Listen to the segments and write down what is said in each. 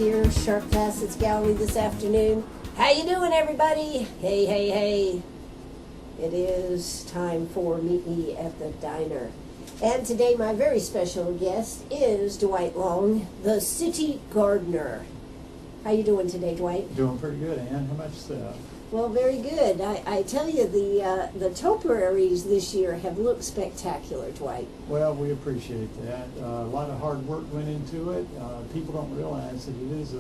here, Sharp Facets Gallery this afternoon. How you doing, everybody? Hey, hey, hey. It is time for Meet Me at the Diner. And today my very special guest is Dwight Long, the city gardener. How you doing today, Dwight? Doing pretty good, Ann. How about yourself? Well, very good. I tell you, the Topiaries this year have looked spectacular, Dwight. Well, we appreciate that. A lot of hard work went into it. People don't realize that it is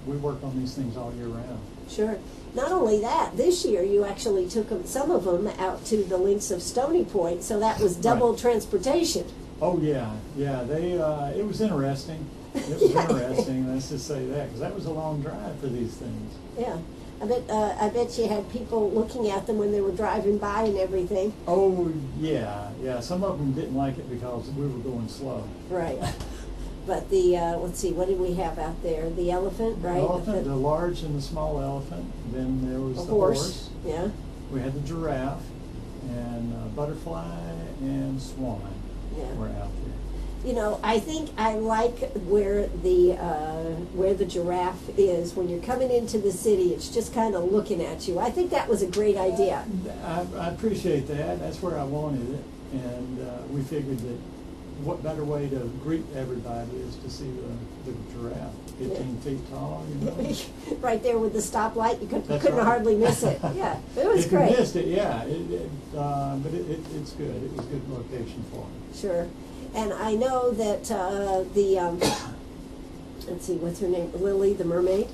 we work on these things all year round. Sure. Not only that, this year you actually took some of them out to the links of Stony Point, so that was double Right. transportation. Oh yeah. They it was interesting. It was Yeah. interesting. Let's just say that, because that was a long drive for these things. Yeah. I bet you had people looking at them when they were driving by and everything. Oh yeah. Some of them didn't like it because we were going slow. Right. But let's see, what did we have out there? The elephant, right? The elephant, the large and the small elephant. Then there was A the horse. Yeah. We had the giraffe, and butterfly and swan Yeah. were out there. You know, I think I like where the giraffe is. When you're coming into the city, it's just kind of looking at you. I think that was a great idea. I appreciate that. That's where I wanted it, and we figured that what better way to greet everybody is to see the giraffe, 15 feet tall. You know? Right there with the stoplight, you That's couldn't right. hardly miss it. Yeah, it was If great. you missed it, yeah. But it's good. It was a good location for it. Sure. And I know that let's see, what's her name? Lily, the mermaid?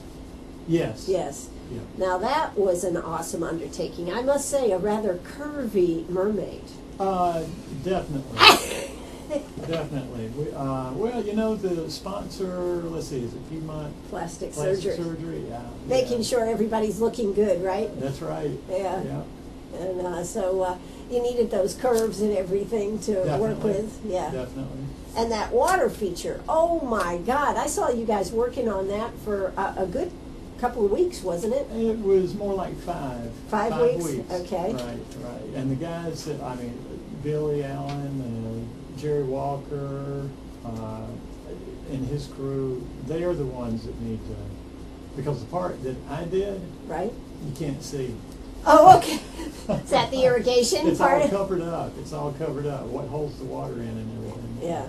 Yes. Yes. Yeah. Now that was an awesome undertaking. I must say, a rather curvy mermaid. Definitely. Definitely. Well, you know, the sponsor, let's see, is it Piedmont Plastic Plastic surgery. Surgery? Yeah. Making Yeah. sure everybody's looking good, right? That's right. Yeah. Yeah. And so you needed those curves and everything to work Definitely. with. Yeah. Definitely. And that water feature, oh my God, I saw you guys working on that for a good couple of weeks, wasn't it? It was more like five. 5 weeks? Okay. Right. And the guys that, Billy Allen, Jerry Walker, and his crew, they are the ones that need to, because the part that I did, Right? you can't see. Oh, okay. Is that the irrigation It's part? all covered up. It's all covered up. What holds the water in and everything. Yeah.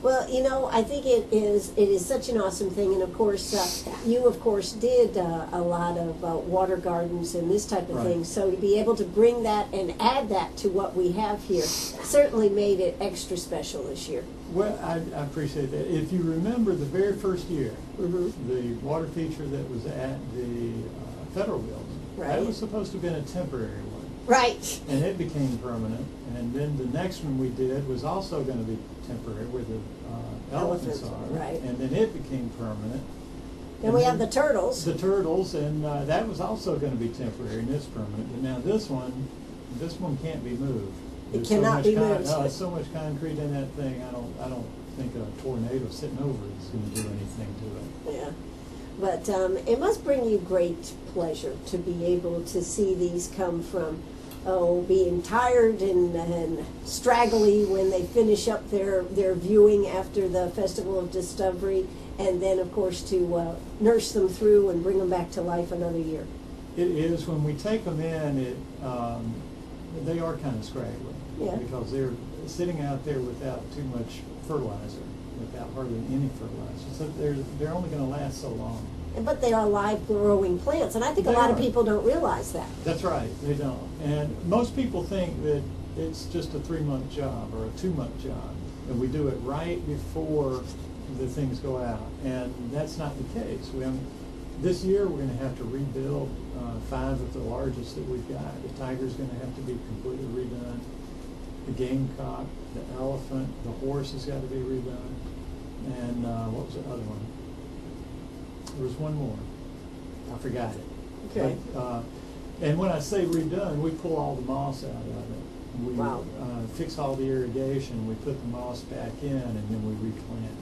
Well, you know, I think it is such an awesome thing, and of course, you of course did a lot of water gardens and this type of Right. thing. So to be able to bring that and add that to what we have here certainly made it extra special this year. Well, I appreciate that. If you remember the very first year, Mm-hmm. the water feature that was at the federal building, Right. that was supposed to have been a temporary one. Right. And it became permanent. And then the next one we did was also going to be temporary, where the elephants are. Right. And then it became permanent. And we have the turtles. The turtles, and that was also going to be temporary, and it's permanent. But now this one can't be moved. It There's cannot much be moved. No, there's so much concrete in that thing. I don't think a tornado sitting over it is going to do anything to it. Yeah. But it must bring you great pleasure to be able to see these come from, being tired and straggly when they finish up their viewing after the Festival of Discovery, and then, of course, to nurse them through and bring them back to life another year. It is, when we take them in, they are kind of scraggly. Yeah. Because they're sitting out there without too much fertilizer, without hardly any fertilizer. So they're only going to last so long. But they are live growing plants, and I think a They lot of are. people don't realize that. That's right, they don't. And most people think that it's just a 3-month job or a 2-month job, and we do it right before the things go out. And that's not the case. This year we're going to have to rebuild 5 of the largest that we've got. The tiger's going to have to be completely redone. The gamecock, the elephant, the horse has got to be redone. And what was the other one? There was one more. I forgot it. Okay. But, and when I say redone, we pull all the moss out of it. We Wow. fix all the irrigation. We put the moss back in, and then we replant.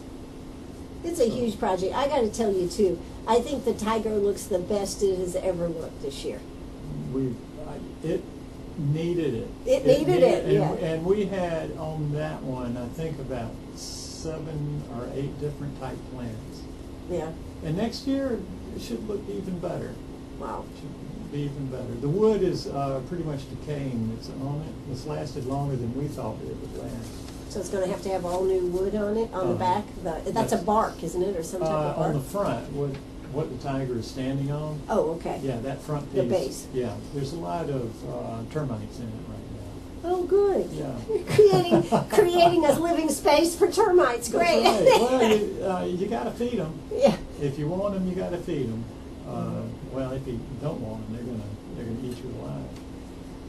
It's a huge project. I got to tell you, too, I think the tiger looks the best it has ever looked this year. It needed it. It needed it, and, yeah. And we had on that one, I think, about 7 or 8 different type plants. Yeah. And next year, it should look even better. Wow. Should be even better. The wood is pretty much decaying. It's lasted longer than we thought it would last. So it's going to have all new wood on it, on the back? That's a bark, isn't it, or some type of bark? On the front, what the tiger is standing on. Oh, okay. Yeah, that front piece. The base. Yeah, there's a lot of termites in it right now. Oh, good. Yeah. creating a living space for termites. Great. That's right. Well, you got to feed them. Yeah. If you want them, you got to feed them. Well, if you don't want them, they're gonna eat you alive.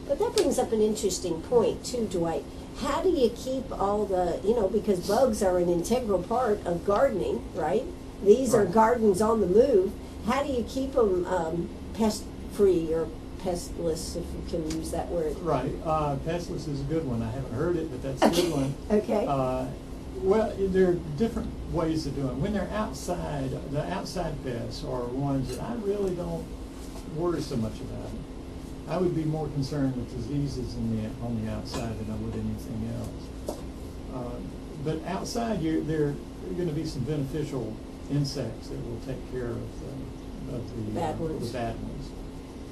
But that brings up an interesting point too, Dwight. How do you keep all the, because bugs are an integral part of gardening, right? These are Right. gardens on the move. How do you keep them pest-free or pestless, if you can use that word? Right. Pestless is a good one. I haven't heard it, but that's a good one. Okay. Well, there are different ways of doing it. When they're outside, the outside pests are ones that I really don't worry so much about. I would be more concerned with diseases on the outside than I would anything else. But outside, there are going to be some beneficial insects that will take care of the Bad ones. the bad ones.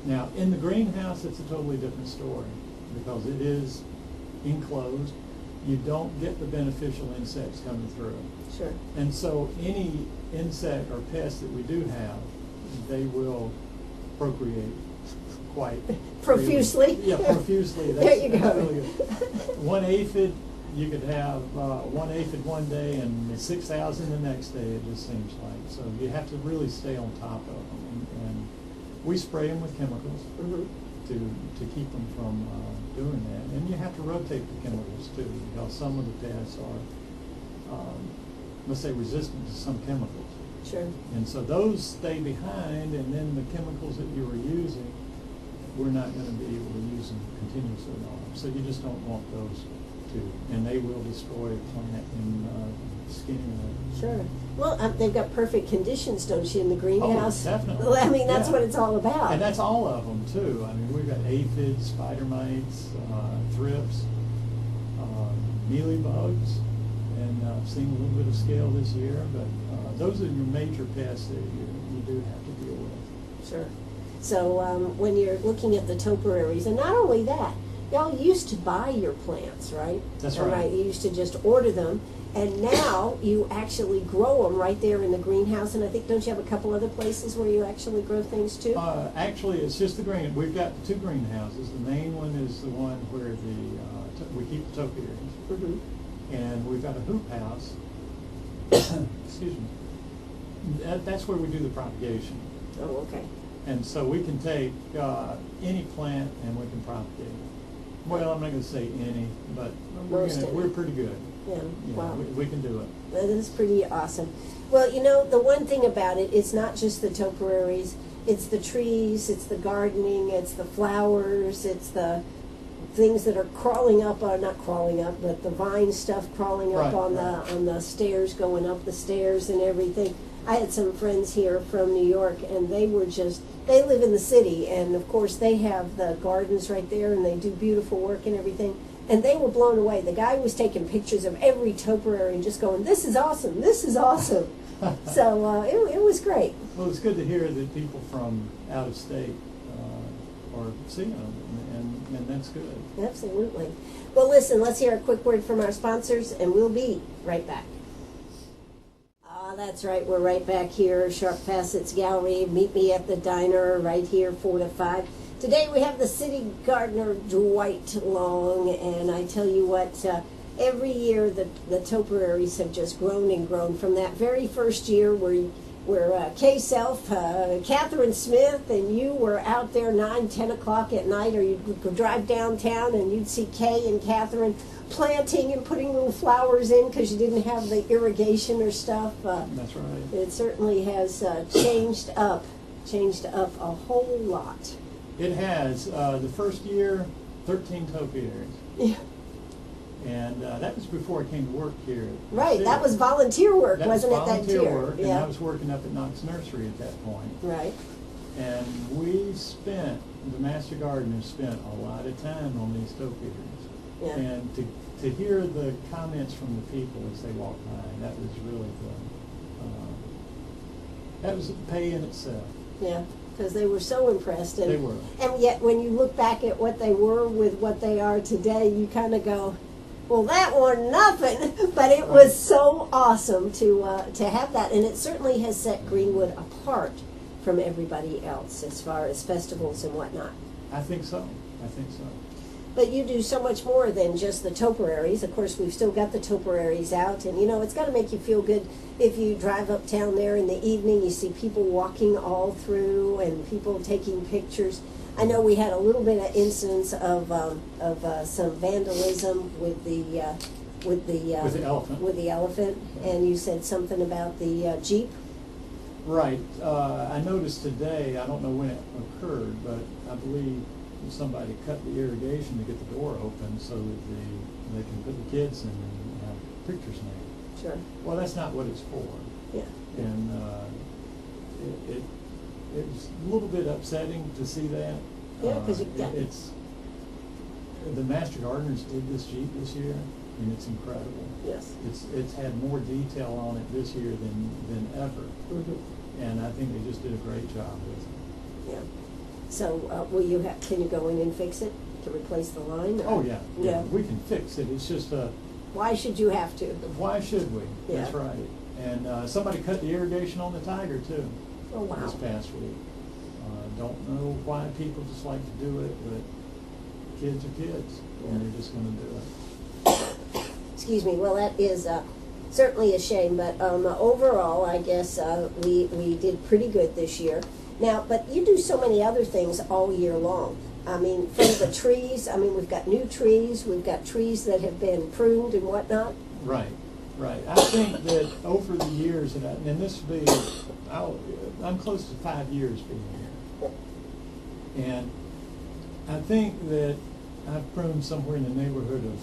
Now, in the greenhouse, it's a totally different story because it is enclosed. You don't get the beneficial insects coming through. Sure. And so any insect or pest that we do have, they will procreate quite Profusely? freely. Yeah, profusely. There you that's go. really good. One aphid, you could have one aphid one day and 6,000 the next day, it just seems like. So you have to really stay on top of them. And we spray them with chemicals Mm-hmm. to keep them from doing that. And you have to rotate the chemicals too, because some of the pests are, let's say, resistant to some chemicals. Sure. And so those stay behind, and then the chemicals that you were using, we're not going to be able to use them continuously on them. So you just don't want those to, and they will destroy a plant in skinning it. Sure. Well, they've got perfect conditions, don't you, in the greenhouse? Oh, definitely. Well, I mean, that's Yeah. what it's all about. And that's all of them too. I mean, we've got aphids, spider mites, thrips, mealybugs, and I've seen a little bit of scale this year, but those are your major pests that you do have to deal with. Sure. So when you're looking at the topiaries, and not only that, y'all used to buy your plants, right? That's All right. You used to just order them, and now you actually grow them right there in the greenhouse. And I think, don't you have a couple other places where you actually grow things too? Actually, it's just the green. We've got two greenhouses. The main one is the one where we keep the topiaries. Mm-hmm. And we've got a hoop house. Excuse me. That's where we do the propagation. Oh, okay. And so we can take any plant and we can propagate it. Well, I'm not going to say any, but we're pretty good. Yeah. Yeah, Wow. we can do it. That is pretty awesome. Well, the one thing about it, it's not just the topiaries, it's the trees, it's the gardening, it's the flowers, it's the things that are crawling up, or not crawling up, but the vine stuff crawling up Right, on right. the stairs, going up the stairs and everything. I had some friends here from New York, and they live in the city, and of course they have the gardens right there, and they do beautiful work and everything. And they were blown away. The guy was taking pictures of every topiary and just going, "This is awesome! This is awesome!" So it was great. Well, it's good to hear that people from out of state are seeing them, and that's good. Absolutely. Well, listen, let's hear a quick word from our sponsors, and we'll be right back. That's right. We're right back here, Sharp Facets Gallery. Meet me at the diner right here, 4 to 5. Today we have the city gardener, Dwight Long, and I tell you what, every year the topiaries have just grown and grown. From that very first year where K-Self, Catherine Smith, and you were out there 9, 10 o'clock at night, or you'd go drive downtown and you'd see Kay and Catherine planting and putting little flowers in because you didn't have the irrigation or stuff. That's right. It certainly has changed up a whole lot. It has. The first year, 13 topiaries. Yeah. And that was before I came to work here. at the Right, city. that was volunteer work, That wasn't was it, that volunteer year? work, and Yeah. I was working up at Knox Nursery at that point. Right. And the master gardeners spent a lot of time on these topiaries. Yeah. And to hear the comments from the people as they walked by, that was really That was a pay in itself. Yeah, because they were so impressed. And, They were. And yet, when you look back at what they were with what they are today, you kind of go, well, that wasn't nothing. But it was so awesome to have that. And it certainly has set Greenwood apart from everybody else as far as festivals and whatnot. I think so. I think so. But you do so much more than just the Topiaries. Of course, we've still got the Topiaries out, and it's got to make you feel good if you drive uptown there in the evening. You see people walking all through and people taking pictures. I know we had a little bit of incidents of some vandalism with the elephant. With the elephant, and you said something about the Jeep. Right. I noticed today. I don't know when it occurred, but I believe somebody cut the irrigation to get the door open so that they can put the kids in and have pictures made. Sure. Well, that's not what it's for. Yeah. And it was a little bit upsetting to see that. Yeah, because it's the Master Gardeners did this Jeep this year, and it's incredible. Yes. It's had more detail on it this year than ever, and I think they just did a great job with it. Yeah. So, can you go in and fix it to replace the line? Or? Oh, yeah. Yeah. We can fix it. It's just Why should you have to? why should we? Yeah. That's right. And somebody cut the irrigation on the Tiger, too. Oh, wow. This past week. Don't know why people just like to do it, but kids are kids, and they're just going to do it. Excuse me. Well, that is certainly a shame, but overall, I guess we did pretty good this year. Now, but you do so many other things all year long. I mean, from the trees, we've got new trees, we've got trees that have been pruned and whatnot. Right, right. I think that over the years, and this will be, I'm close to 5 years being here. And I think that I've pruned somewhere in the neighborhood of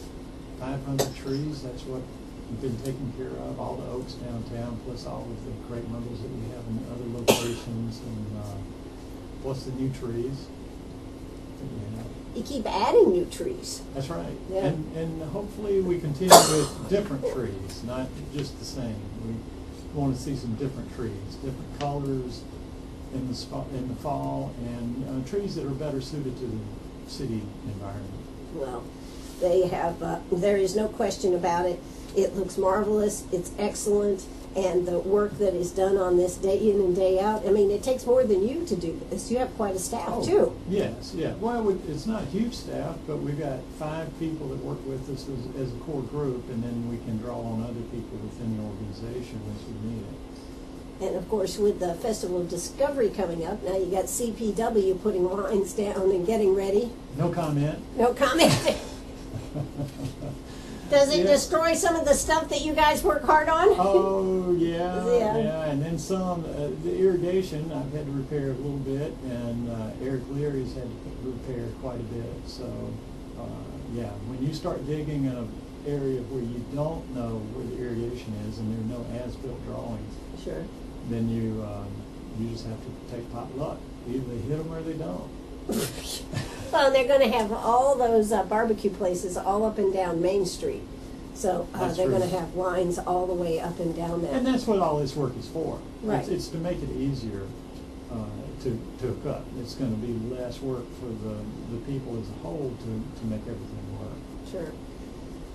500 trees. That's what we've been taking care of, all the oaks downtown, plus all of the crepe myrtles that we have in other locations, and plus the new trees. You keep adding new trees. That's right. Yeah. And hopefully we continue with different trees, not just the same. We want to see some different trees, different colors in the fall, and trees that are better suited to the city environment. Well, they have, there is no question about it. It looks marvelous, it's excellent, and the work that is done on this day in and day out, it takes more than you to do this. You have quite a staff, too. Yes, yeah. Well, it's not a huge staff, but we've got 5 people that work with us as a core group, and then we can draw on other people within the organization as we need it. And of course, with the Festival of Discovery coming up, now you got CPW putting lines down and getting ready. No comment. No comment. Does it destroy some of the stuff that you guys work hard on? Oh, yeah. Yeah. And then some, the irrigation, I've had to repair a little bit, and Eric Leary's had to repair quite a bit. So, yeah, when you start digging in an area where you don't know where the irrigation is and there are no as-built drawings, Sure. then you just have to take pot luck. Either they hit them or they don't. Well, they're going to have all those barbecue places all up and down Main Street. So they're going to have lines all the way up and down there. And that's what all this work is for. Right. It's to make it easier to hook up. It's going to be less work for the people as a whole to make everything work. Sure.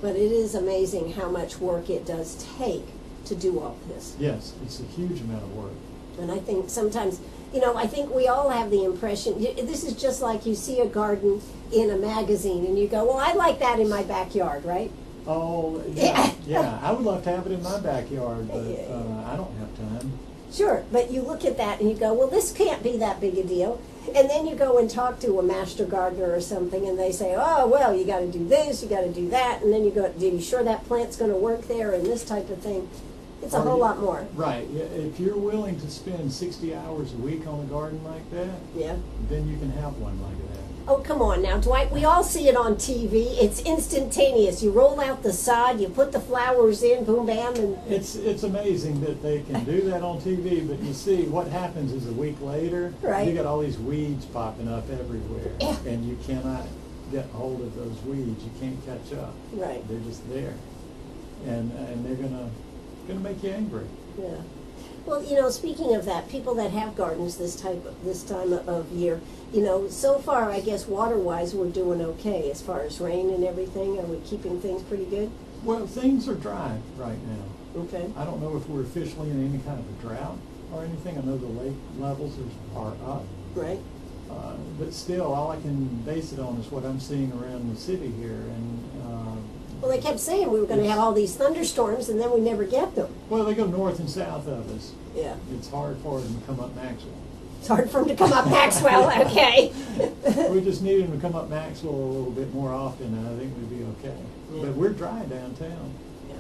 But it is amazing how much work it does take to do all this. Yes, it's a huge amount of work. And I think sometimes, I think we all have the impression, this is just like you see a garden in a magazine and you go, well, I like that in my backyard, right? Oh, yeah, yeah. I would love to have it in my backyard, but I don't have time. Sure, but you look at that and you go, well, this can't be that big a deal. And then you go and talk to a master gardener or something and they say, oh, well, you got to do this, you got to do that. And then you go, are you sure that plant's going to work there and this type of thing? It's a whole lot more. Right. If you're willing to spend 60 hours a week on a garden like that, yeah, then you can have one like that. Oh, come on now, Dwight. We all see it on TV. It's instantaneous. You roll out the sod, you put the flowers in, boom, bam, and... It's amazing that they can do that on TV, but you see, what happens is a week later, right, you got all these weeds popping up everywhere, yeah, and you cannot get hold of those weeds. You can't catch up. Right. They're just there, and they're gonna make you angry. Yeah. Well, speaking of that, people that have gardens this time of year, so far, I guess water-wise, we're doing okay as far as rain and everything. Are we keeping things pretty good? Well, things are dry right now. Okay. I don't know if we're officially in any kind of a drought or anything. I know the lake levels are up. Right. But still, all I can base it on is what I'm seeing around the city here. And well, they kept saying we were going to have all these thunderstorms, and then we never get them. well, they go north and south of us. Yeah. It's hard for them to come up Maxwell. It's hard for them to come up Maxwell. Okay. We just need them to come up Maxwell a little bit more often, and I think we'd be okay. Yeah. But we're dry downtown. Yeah.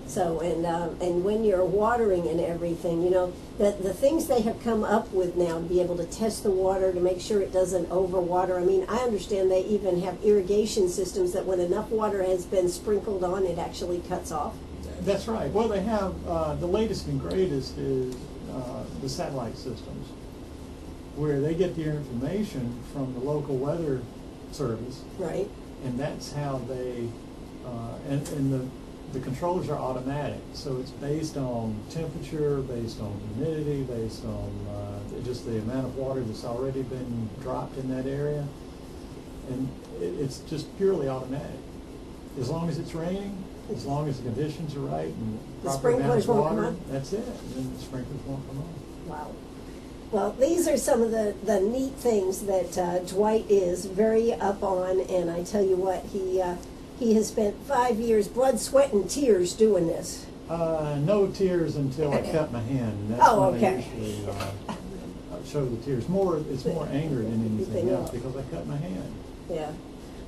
So, and when you're watering and everything, the things they have come up with now to be able to test the water to make sure it doesn't overwater. I mean, I understand they even have irrigation systems that when enough water has been sprinkled on, it actually cuts off. That's right. Well, they have, the latest and greatest is the satellite systems, where they get their information from the local weather service. Right. And that's how they, and the controllers are automatic. So it's based on temperature, based on humidity, based on just the amount of water that's already been dropped in that area. And it's just purely automatic. As long as it's raining, as long as the conditions are right and The proper amount sprinklers of won't come water, on? that's it. And then the sprinklers won't come on. Wow. Well, these are some of the neat things that Dwight is very up on, and I tell you what, he has spent 5 years, blood, sweat, and tears doing this. No tears until I cut my hand. And that's Oh, when okay. I usually show the tears. It's more anger than anything else because I cut my hand. Yeah.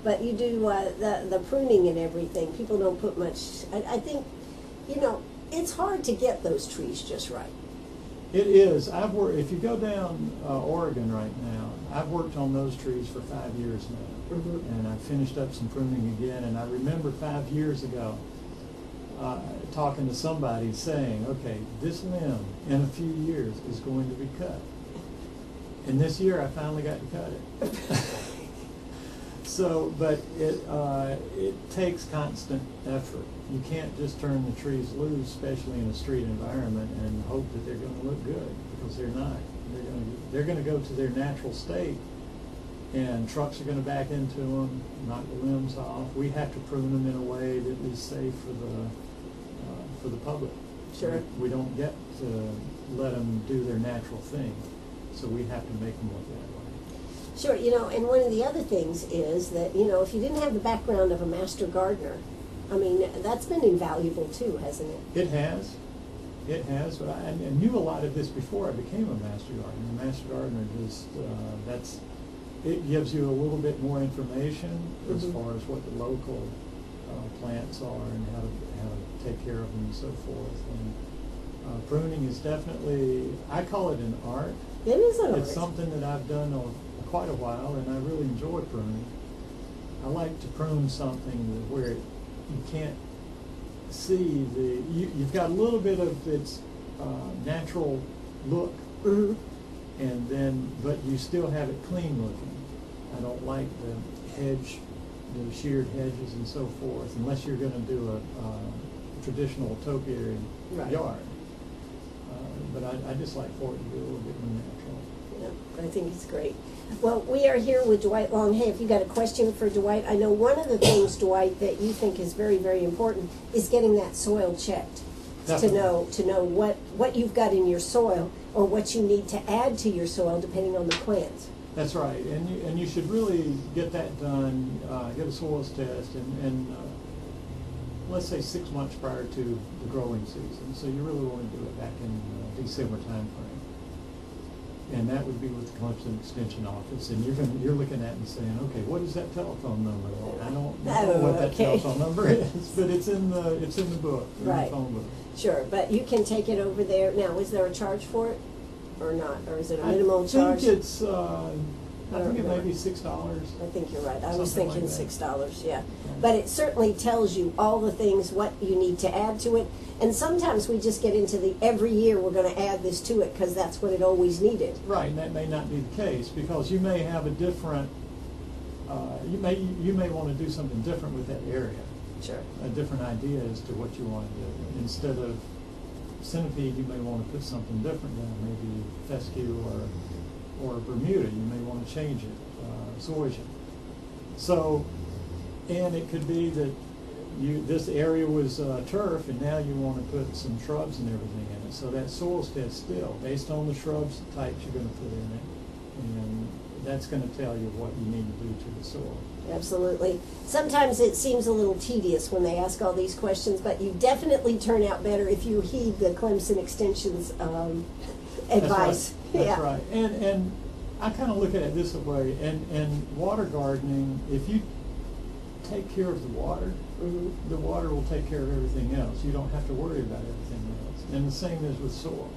But you do the pruning and everything. People don't put much. I think, it's hard to get those trees just right. It is. If you go down Oregon right now, I've worked on those trees for 5 years now. Mm-hmm. And I finished up some pruning again. And I remember 5 years ago talking to somebody saying, okay, this limb in a few years is going to be cut. And this year I finally got to cut it. So, but it takes constant effort. You can't just turn the trees loose, especially in a street environment, and hope that they're going to look good, because they're not. They're going to go to their natural state, and trucks are going to back into them, knock the limbs off. We have to prune them in a way that is safe for the public. Sure. We don't get to let them do their natural thing, so we have to make them look that way. Sure, and one of the other things is that, if you didn't have the background of a master gardener, I mean, that's been invaluable too, hasn't it? It has. It has, but I knew a lot of this before I became a master gardener. A master gardener just, it gives you a little bit more information as Mm-hmm. far as what the local plants are and how to take care of them and so forth. And pruning is definitely, I call it an art. It is an art. It's something that I've done quite a while, and I really enjoy pruning. I like to prune something where you can't see you've got a little bit of its natural look, Mm-hmm. and then, but you still have it clean looking. I don't like the sheared hedges and so forth, unless you're going to do a traditional topiary Right. yard. But I just like for it to be a little bit more natural. Yeah, I think it's great. Well, we are here with Dwight Long. Hey, if you got a question for Dwight, I know one of the things, Dwight, that you think is very, very important is getting that soil checked. Definitely. To know what you've got in your soil or what you need to add to your soil depending on the plants. That's right, and you should really get that done, get a soils test, and let's say 6 months prior to the growing season. So you really want to do it back in December timeframe. And that would be with the Clemson Extension Office, and you're looking at it and saying, okay, what is that telephone number? I don't know what that telephone number is, but it's in the book, in Right. the phone book. Sure, but you can take it over there. Now, is there a charge for it or not? Or is it a minimal charge? I think it may be $6. I think you're right. I was Something thinking like that. $6, yeah. But it certainly tells you all the things, what you need to add to it. And sometimes we just get into every year we're going to add this to it because that's what it always needed. Right, and that may not be the case, because you may have a different, you may want to do something different with that area. Sure. A different idea as to what you want to do, instead of centipede, you may want to put something different down, maybe fescue or Bermuda. You may want to change it, zoysia. So, and it could be that this area was turf, and now you want to put some shrubs and everything in it. So that soil's test still, based on the shrubs types you're going to put in it, and that's going to tell you what you need to do to the soil. Absolutely. Sometimes it seems a little tedious when they ask all these questions, but you definitely turn out better if you heed the Clemson Extension's advice. That's right. And I kind of look at it this way, and water gardening, if you take care of the water, the water will take care of everything else. You don't have to worry about everything else. And the same is with soil.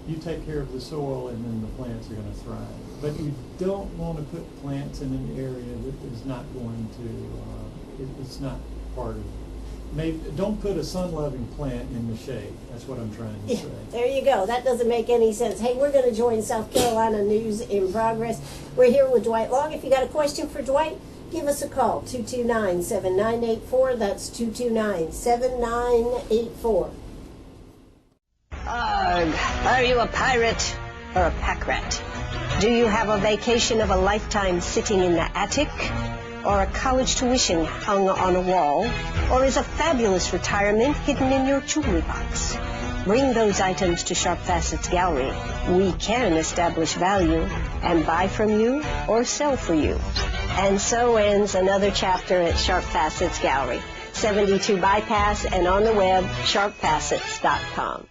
You take care of the soil, and then the plants are going to thrive. But you don't want to put plants in an area that is not going to, it's not part of, don't put a sun-loving plant in the shade. That's what I'm trying to say. There you go. That doesn't make any sense. Hey, we're going to join South Carolina News in Progress. We're here with Dwight Long. If you got a question for Dwight, give us a call, 229-7984. That's 229-7984. Are you a pirate or a pack rat? Do you have a vacation of a lifetime sitting in the attic? Or a college tuition hung on a wall? Or is a fabulous retirement hidden in your jewelry box? Bring those items to Sharp Facets Gallery. We can establish value and buy from you or sell for you. And so ends another chapter at Sharp Facets Gallery, 72 Bypass, and on the web, sharpfacets.com.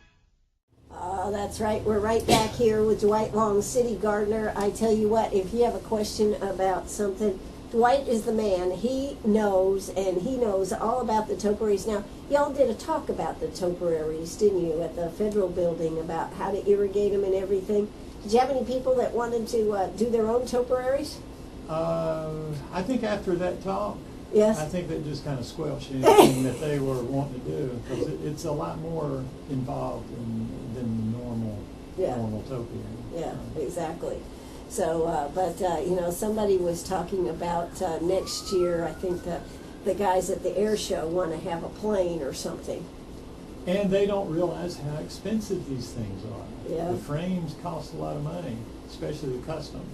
Oh, that's right. We're right back here with Dwight Long, City Gardener. I tell you what, if you have a question about something, Dwight is the man. He knows, and he knows all about the topiaries. Now, y'all did a talk about the topiaries, didn't you, at the federal building, about how to irrigate them and everything. Did you have any people that wanted to do their own topiaries? I think after that talk, yes, I think that just kind of squelched anything that they were wanting to do, because it's a lot more involved than normal topiary. Yeah, exactly. So, you know, somebody was talking about next year, I think the guys at the air show want to have a plane or something. And they don't realize how expensive these things are. Yeah. The frames cost a lot of money, especially the custom.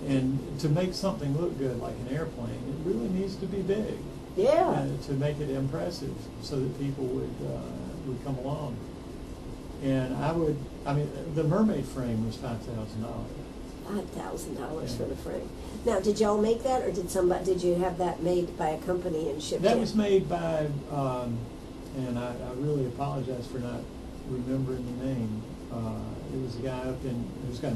And to make something look good like an airplane, it really needs to be big. Yeah. To make it impressive, so that people would come along. And the mermaid frame was $5,000. $5,000 for the frame. Now, did y'all make that, or did you have that made by a company and shipped? That was made by, and I really apologize for not remembering the name. It was a guy up who's got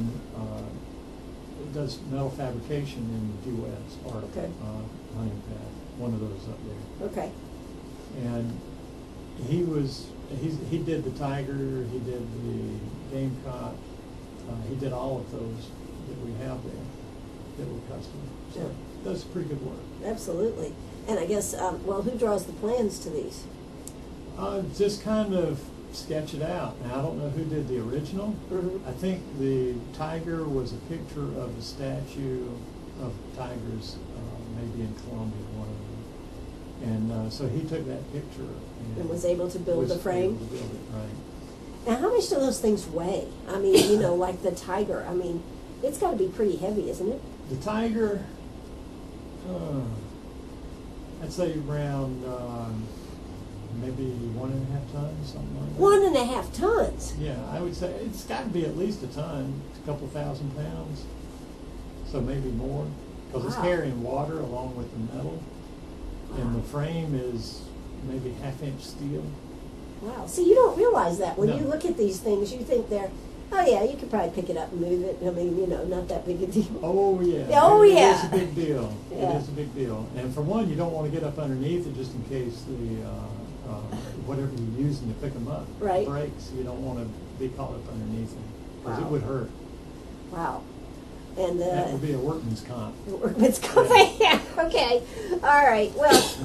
does metal fabrication in Key West, or Hunting Path, one of those up there. Okay. And he did the tiger, he did the gamecock, he did all of those that we have there that were custom. So that's pretty good work. Absolutely. And I guess, who draws the plans to these? Just kind of sketch it out. Now, I don't know who did the original. Mm-hmm. I think the tiger was a picture of a statue of tigers, maybe in Colombia, one of them. And so he took that picture and was able to build the frame. Able to build it, right. Now, how much do those things weigh? I mean, you know, like the tiger. I mean, it's got to be pretty heavy, isn't it? The tiger, I'd say around maybe 1.5 tons, something like that. 1.5 tons? Yeah, I would say it's got to be at least a ton, a couple thousand pounds. So maybe more, because it's carrying water along with the metal. Wow. And the frame is maybe 1/2-inch steel. Wow. See, you don't realize that. When No. you look at these things, you think oh yeah, you could probably pick it up and move it. I mean, you know, not that big a deal. Oh yeah. Oh It yeah. is a big deal. Yeah. It is a big deal. And for one, you don't want to get up underneath it just in case the whatever you're using to pick them up breaks. You don't want to be caught up underneath them, because it would hurt. Wow. And that would be a workman's comp. Workman's comp. Yeah. Okay. All right. Well,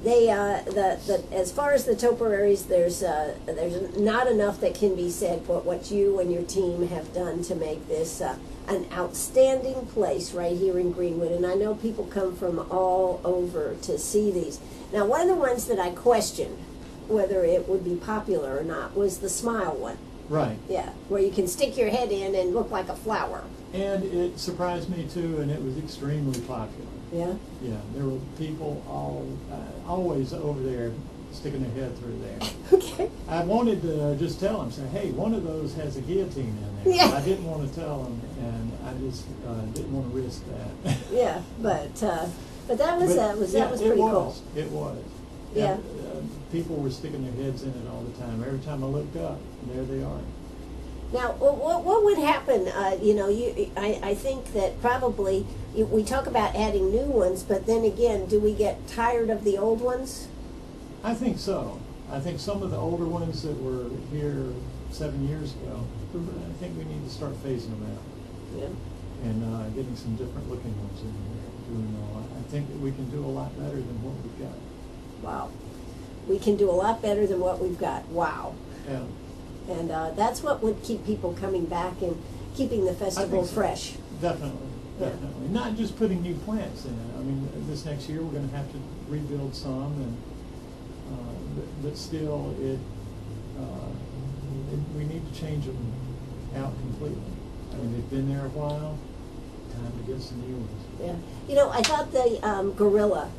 they as far as the topiaries, there's not enough that can be said for what you and your team have done to make this an outstanding place right here in Greenwood. And I know people come from all over to see these. Now, one of the ones that I question whether it would be popular or not, was the smile one. Right. Yeah, where you can stick your head in and look like a flower. And it surprised me too, and it was extremely popular. Yeah? Yeah, there were people always over there sticking their head through there. Okay. I wanted to just tell them, say, hey, one of those has a guillotine in there. Yeah. I didn't want to tell them, and I just didn't want to risk that. Yeah, but that was Yeah, pretty cool. It was. Yeah. And, people were sticking their heads in it all the time. Every time I looked up, there they are. Now, what would happen? I think that probably we talk about adding new ones, but then again, do we get tired of the old ones? I think so. I think some of the older ones that were here 7 years ago, I think we need to start phasing them out. Yeah. And getting some different looking ones in here. I think that we can do a lot better than what we've got. Wow. We can do a lot better than what we've got. Wow. Yeah. And that's what would keep people coming back and keeping the festival so. fresh. Definitely. Yeah. Definitely. Not just putting new plants in it. I mean, this next year we're going to have to rebuild some, and but still, we need to change them out completely. I mean, they've been there a while. Time to get some new ones. Yeah. I thought the gorilla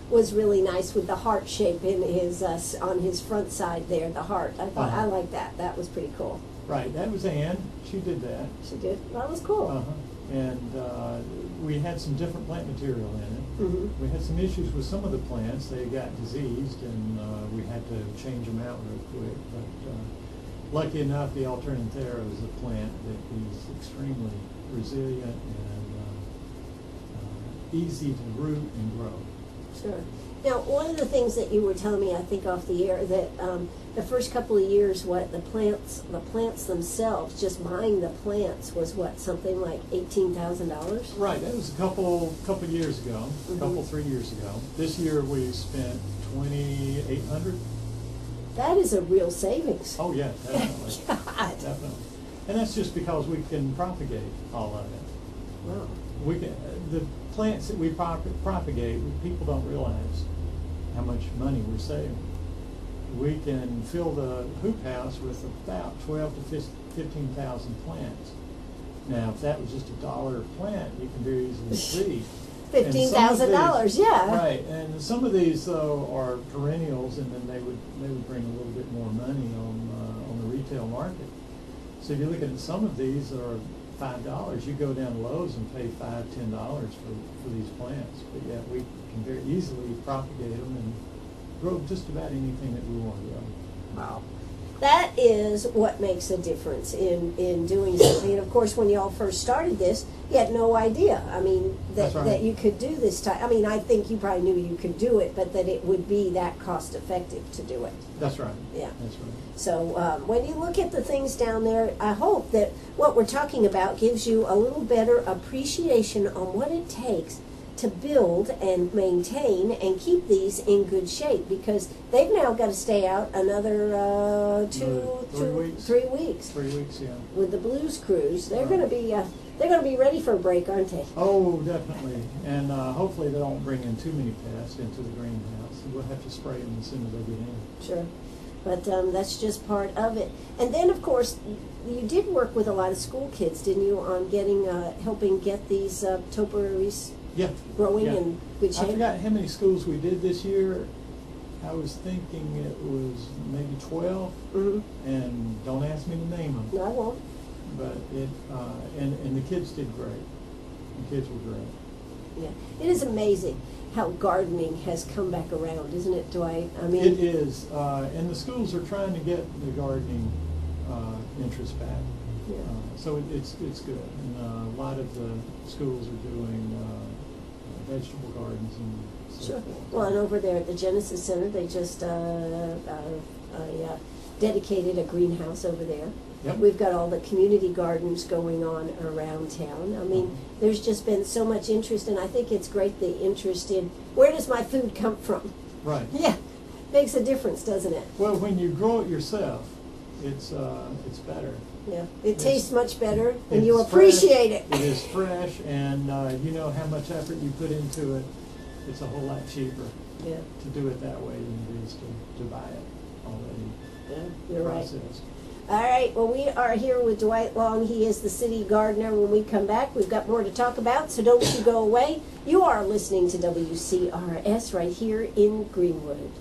was really nice with the heart shape in his on his front side there, the heart. I thought I liked that. That was pretty cool. Right. That was Ann. She did that. She did. That was cool. And we had some different plant material in it. Mm-hmm. We had some issues with some of the plants. They got diseased, and we had to change them out real quick. But lucky enough, the Alternanthera is a plant that is extremely resilient and easy to root and grow. Sure. Now, one of the things that you were telling me, I think off the air, that the first couple of years, the plants themselves, just buying the plants was something like $18,000? Right. That was a couple years ago, Mm-hmm. 3 years ago. This year we spent $2,800. That is a real savings. Oh yeah, definitely. God. Definitely. And that's just because we can propagate all of it. Wow. We can, the plants that we propagate, people don't realize how much money we're saving. We can fill the hoop house with about 12 to 15,000 plants. Now, if that was just $1 a plant, you can very easily see. $15,000, yeah. Right, and some of these though are perennials, and then they would bring a little bit more money on the retail market. So if you look at some of these that are $5, you go down to Lowe's and pay $5, $10 for these plants. But yeah, we can very easily propagate them and grow just about anything that we want to grow. Wow. That is what makes a difference in doing something. And of course, when y'all first started this, you had no idea. I mean, That's right. that you could do this type. I mean, I think you probably knew you could do it, but that it would be that cost effective to do it. That's right. Yeah. That's right. So when you look at the things down there, I hope that what we're talking about gives you a little better appreciation on what it takes to build and maintain and keep these in good shape, because they've now got to stay out another 3 weeks. 3 weeks 3 weeks, yeah. with the Blues Cruise. They're Right. going to be ready for a break, aren't they? Oh, definitely. And hopefully they don't bring in too many pests into the greenhouse. We'll have to spray them as soon as they get in. Sure. But that's just part of it. And then, of course, you did work with a lot of school kids, didn't you, on getting helping get these topiaries Yeah. growing Yeah. in good shape? I forgot how many schools we did this year. I was thinking it was maybe 12, Mm-hmm. and don't ask me to name them. No, I won't. But and the kids did great. The kids were great. Yeah. It is amazing how gardening has come back around, isn't it, Dwight? I mean, It is, and the schools are trying to get the gardening interest back. Yeah. So it's good, and a lot of the schools are doing vegetable gardens and so Sure. forth. Well, and over there at the Genesis Center, they just dedicated a greenhouse over there. Yep. We've got all the community gardens going on around town. I mean, there's just been so much interest, and I think it's great the interest in where does my food come from? Right. Yeah, makes a difference, doesn't it? Well, when you grow it yourself, it's better. Yeah, it It's- tastes much better, and you It's appreciate fresh, it. It is fresh, and you know how much effort you put into it. it's a whole lot cheaper Yeah. to do it that way than it is to buy it already Yeah, you're right. processed. All right, well, we are here with Dwight Long. He is the city gardener. When we come back, we've got more to talk about, so don't you go away. You are listening to WCRS right here in Greenwood.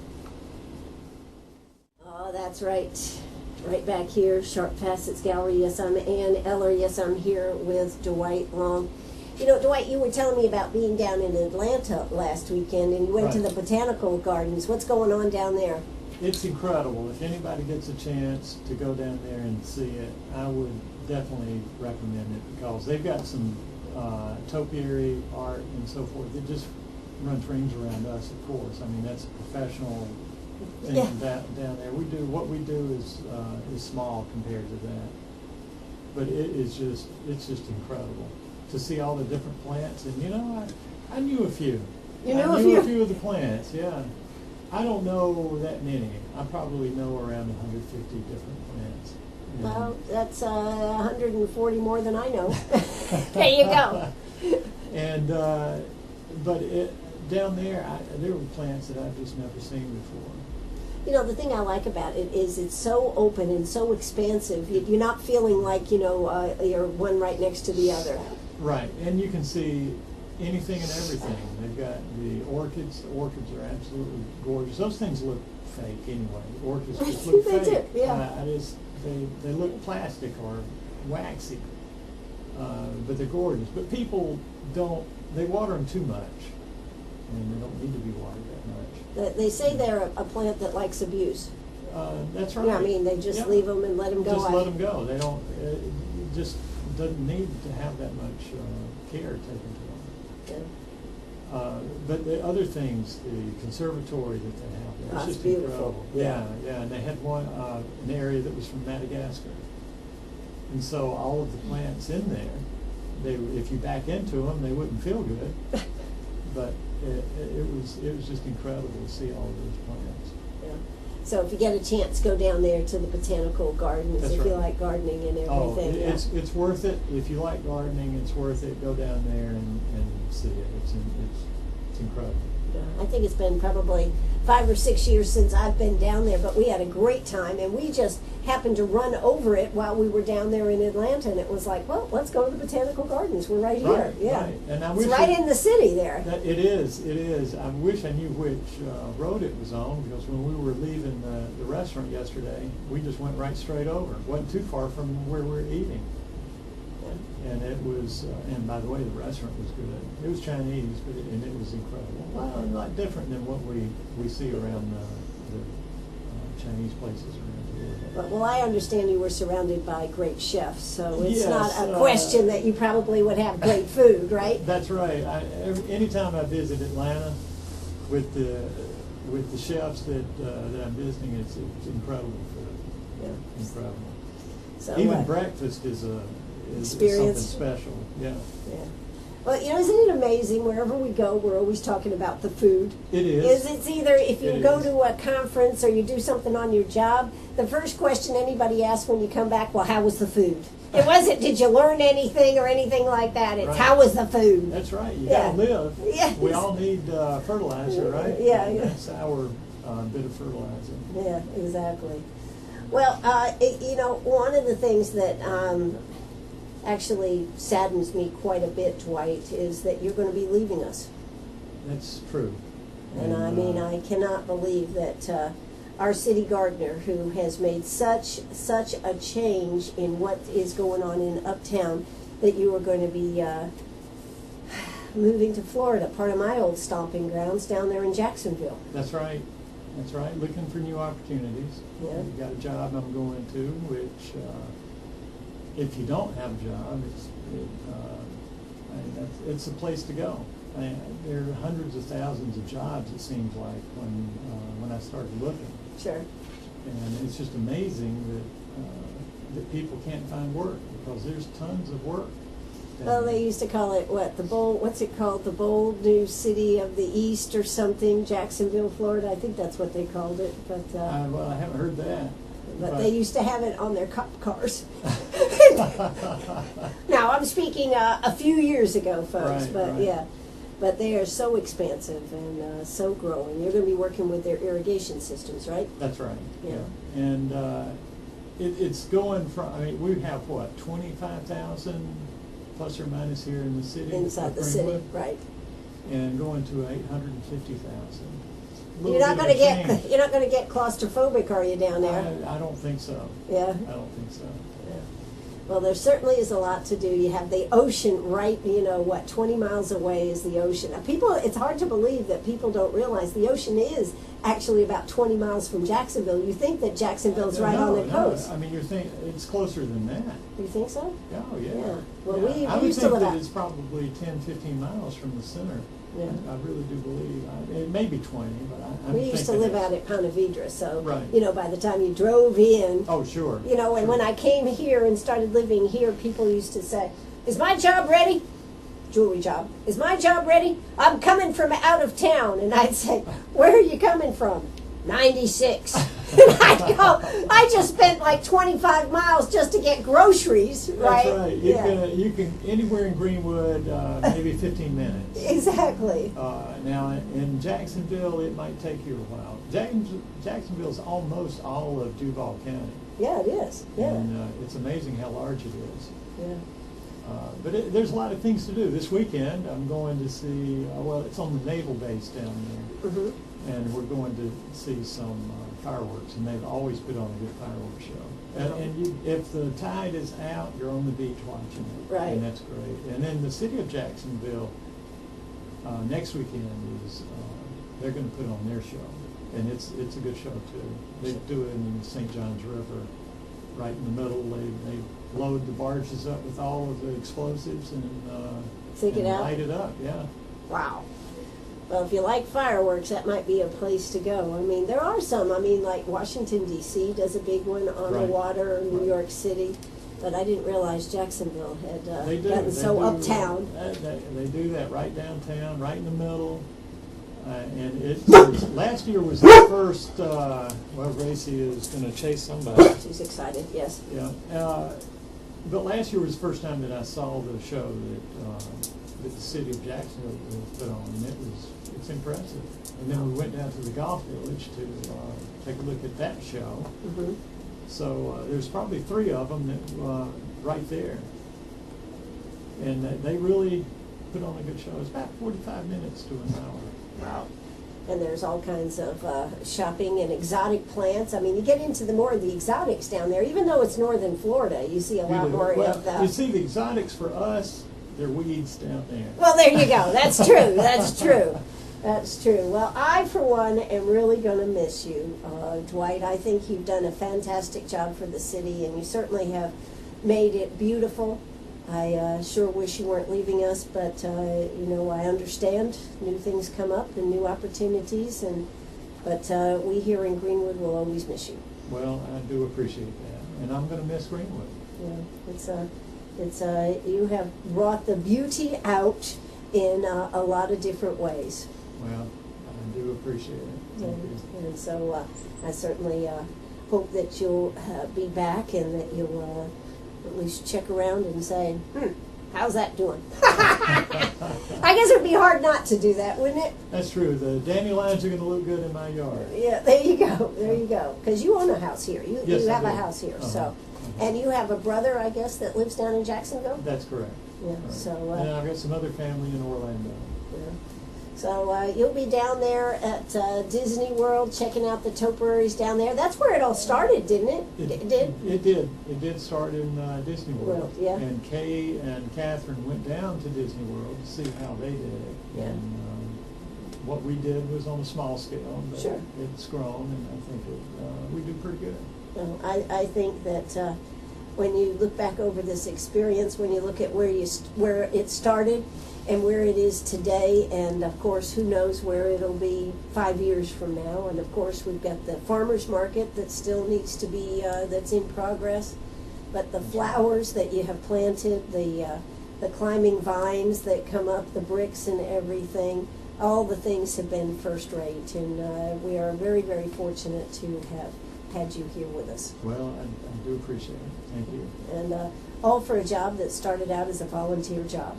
Oh, that's right. Right back here, Sharp Facets Gallery. Yes, I'm Ann Eller. Yes, I'm here with Dwight Long. You know, Dwight, you were telling me about being down in Atlanta last weekend, and you went to Right. the Botanical Gardens. What's going on down there? It's incredible. If anybody gets a chance to go down there and see it, I would definitely recommend it because they've got some topiary art and so forth. It just runs rings around us, of course. I mean, that's a professional thing down there. What we do is small compared to that, but it's just incredible to see all the different plants. And you know, I knew a few. You knew I a knew a few? few of the plants. Yeah. I don't know that many. I probably know around 150 different plants. And Well, that's 140 more than I know. There you go. And but down there, there were plants that I've just never seen before. You know, the thing I like about it is it's so open and so expansive. You're not feeling like, you know, you're one right next to the other. Right, and you can see anything and everything. They've got the orchids. The orchids are absolutely gorgeous. Those things look fake anyway. The orchids just look They fake. do, yeah. They look plastic or waxy, but they're gorgeous. But people they water them too much, and they don't need to be watered that much. They say they're a plant that likes abuse. That's right. Yeah, I mean, they just Yeah. leave them and let them go. Just let them go. They don't. It just doesn't need to have that much care taken to them. Yeah. But the other things, the conservatory that they have there, Oh, it's it's just beautiful. incredible. Yeah, and they had one an area that was from Madagascar, and so all of the plants in there, if you back into them, they wouldn't feel good. But it was just incredible to see all of those plants. Yeah. So if you get a chance, go down there to the Botanical Gardens That's if you right. like gardening and Oh, everything. it's worth it. If you like gardening, it's worth it. Go down there and see it. It's incredible. I think it's been probably 5 or 6 years since I've been down there, but we had a great time, and we just happened to run over it while we were down there in Atlanta, and it was like, well, let's go to the Botanical Gardens. We're right here. Right, Yeah. right. And I It's wish right in the city there. It is. I wish I knew which road it was on, because when we were leaving the restaurant yesterday, we just went right straight over. It wasn't too far from where we were eating. And it was, and by the way, the restaurant was good. It was Chinese, and it was incredible. Well, a lot different than what we see around the Chinese places around here. But, well, I understand you were surrounded by great chefs, so it's Yes, not a question that you probably would have great food, right? That's right. Anytime I visit Atlanta with the chefs that I'm visiting, it's incredible food. Yeah. Incredible. So, Even breakfast is something Experience. special. Yeah. Yeah. Well, you know, isn't it amazing? Wherever we go, we're always talking about the food. It is. It's either if you It go is. to a conference or you do something on your job, the first question anybody asks when you come back, well, how was the food? It wasn't, did you learn anything or anything like that? It's Right. how was the food? That's right. You Yeah. gotta live. Yes. We all need fertilizer, right? Yeah, And yeah. that's our bit of fertilizer. Yeah, exactly. Well, you know, one of the things that actually saddens me quite a bit, Dwight, is that you're going to be leaving us. That's true. And I mean, I cannot believe that our city gardener, who has made such a change in what is going on in Uptown, that you are going to be moving to Florida, part of my old stomping grounds down there in Jacksonville. That's right. That's right. Looking for new opportunities. Yeah. You got a job I'm going to, which if you don't have a job, it's a place to go. There are hundreds of thousands of jobs, it seems like, when I started looking. Sure. And it's just amazing that people can't find work, because there's tons of work. Well, they used to call it what's it called? The bold new city of the East or something, Jacksonville, Florida. I think that's what they called it. But Well, I haven't heard that. but they used to have it on their cop cars. Now, I'm speaking a few years ago, folks, Right, but right. yeah. But they are so expansive and so growing. You're going to be working with their irrigation systems, right? That's right. Yeah. And it's going from, I mean, we have what, 25,000 plus or minus here in the city? Inside the city, right. And going to 850,000. You're not going to get claustrophobic, are you, down there? I don't think so. Yeah. I don't think so. Yeah. Well, there certainly is a lot to do. You have the ocean right, 20 miles away is the ocean. Now, it's hard to believe that people don't realize the ocean is actually about 20 miles from Jacksonville. You think that Jacksonville's right on the coast. I mean, it's closer than that. You think so? Oh, yeah. Yeah. Well, yeah. I we would used think to live that out. it's probably 10, 15 miles from the center. Yeah. I really do believe. It may be 20, but I'm We used to live out at Ponte Vedra, so, Right. by the time you drove in, Oh, sure. and sure. when I came here and started living here, people used to say, "Is my job ready?" Jewelry job. "Is my job ready? I'm coming from out of town." And I'd say, "Where are you coming from?" 96. And I'd go, I just spent like 25 miles just to get groceries, right? That's right. You can anywhere in Greenwood, maybe 15 minutes. Exactly. Now, in Jacksonville, it might take you a while. Jacksonville's almost all of Duval County. Yeah, it is. Yeah. And it's amazing how large it is. Yeah. But there's a lot of things to do. This weekend, I'm going to see, it's on the naval base down there. Mm-hmm. And we're going to see some fireworks, and they've always put on a good fireworks show. And if the tide is out, you're on the beach watching it, right? And that's great. And then the city of Jacksonville next weekend is they're going to put on their show, and it's a good show too. They do it in the St. Johns River, right in the middle. They load the barges up with all of the explosives and light it up. Yeah. Wow. Well, if you like fireworks, that might be a place to go. I mean, there are some. I mean, like Washington, D.C. does a big one on the water, New York City. But I didn't realize Jacksonville had gotten so uptown. They do that right downtown, right in the middle. And last year was the first, Gracie is going to chase somebody. She's excited, yes. Yeah. But last year was the first time that I saw the show that the city of Jacksonville put on, and it's impressive. And then we went down to the golf village to take a look at that show. Mm-hmm. So there's probably 3 of them that right there, and they really put on a good show. It's about 45 minutes to an hour. Wow. And there's all kinds of shopping and exotic plants. I mean, you get into more of the exotics down there. Even though it's northern Florida, you see a lot more of the... You see, the exotics for us, they're weeds down there. Well, there you go. That's true. That's true. That's true. Well, I, for one, am really going to miss you, Dwight. I think you've done a fantastic job for the city, and you certainly have made it beautiful. I sure wish you weren't leaving us, but, I understand new things come up and new opportunities, but we here in Greenwood will always miss you. Well, I do appreciate that, and I'm going to miss Greenwood. Yeah, you have brought the beauty out in a lot of different ways. Well, I do appreciate it. Thank you. And so I certainly hope that you'll be back and that you'll at least check around and say, how's that doing? I guess it would be hard not to do that, wouldn't it? That's true. The dandelions are going to look good in my yard. Yeah, there you go. There you go. Because you own a house here. Yes, you have I a do. house here. So, and you have a brother, I guess, that lives down in Jacksonville? That's correct. Yeah. Right. So. And I've got some other family in Orlando. Yeah. So you'll be down there at Disney World checking out the Topiaries down there. That's where it all started, didn't it? It did? It did. It did start in Disney World. Yeah. And Kay and Catherine went down to Disney World to see how they did it. Yeah. And what we did was on a small scale, but sure. It's grown, and I think we do pretty good. Well, I think that when you look back over this experience, when you look at where it started and where it is today, and of course, who knows where it'll be 5 years from now. And of course, we've got the farmers market that still needs to be, that's in progress. But the flowers that you have planted, the climbing vines that come up, the bricks and everything, all the things have been first rate. And we are very, very fortunate to have had you here with us. Well, I do appreciate it. Thank you. And all for a job that started out as a volunteer job.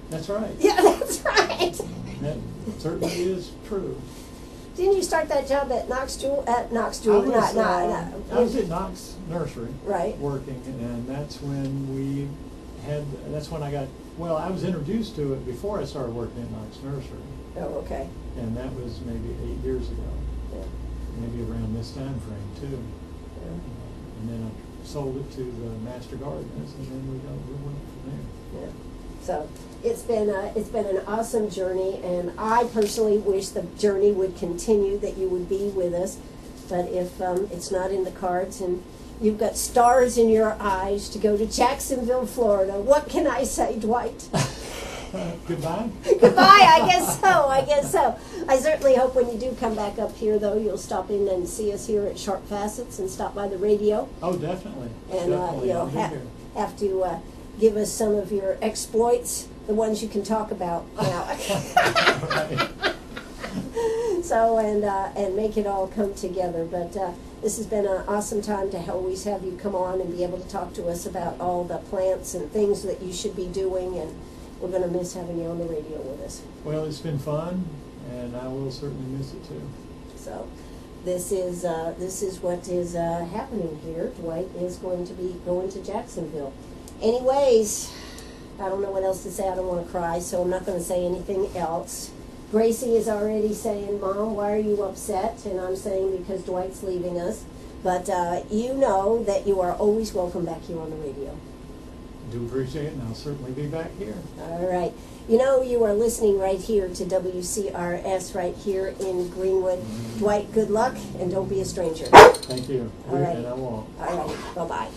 That's right. Yeah, That's right. That certainly is true. Didn't you start that job at Knox Jewel? At Knox I Jewel? was, I was at Knox Nursery. Right. Working, and that's when that's when I got, well, I was introduced to it before I started working at Knox Nursery. Oh, okay. And that was maybe 8 years ago. Yeah. Maybe around this time frame too. Yeah. And then I sold it to the Master Gardeners, and then we went from there. Yeah. So it's been an awesome journey, and I personally wish the journey would continue, that you would be with us. But if it's not in the cards, and you've got stars in your eyes to go to Jacksonville, Florida, what can I say, Dwight? Goodbye. Goodbye. I guess so. I certainly hope when you do come back up here, though, you'll stop in and see us here at Sharp Facets and stop by the radio. Oh, definitely. And Definitely. you'll I'll be here. have to give us some of your exploits, the ones you can talk about now. Right. So, and make it all come together. But this has been an awesome time to always have you come on and be able to talk to us about all the plants and things that you should be doing, and we're going to miss having you on the radio with us. Well, it's been fun, and I will certainly miss it too. So this is what is happening here. Dwight is going to be going to Jacksonville. Anyways, I don't know what else to say. I don't want to cry, so I'm not going to say anything else. Gracie is already saying, Mom, why are you upset? And I'm saying because Dwight's leaving us. But you know that you are always welcome back here on the radio. Do appreciate it, and I'll certainly be back here. All right. You know, you are listening right here to WCRS right here in Greenwood. Dwight, good luck, and don't be a stranger. Thank you. All right. And I won't. All right. Bye-bye.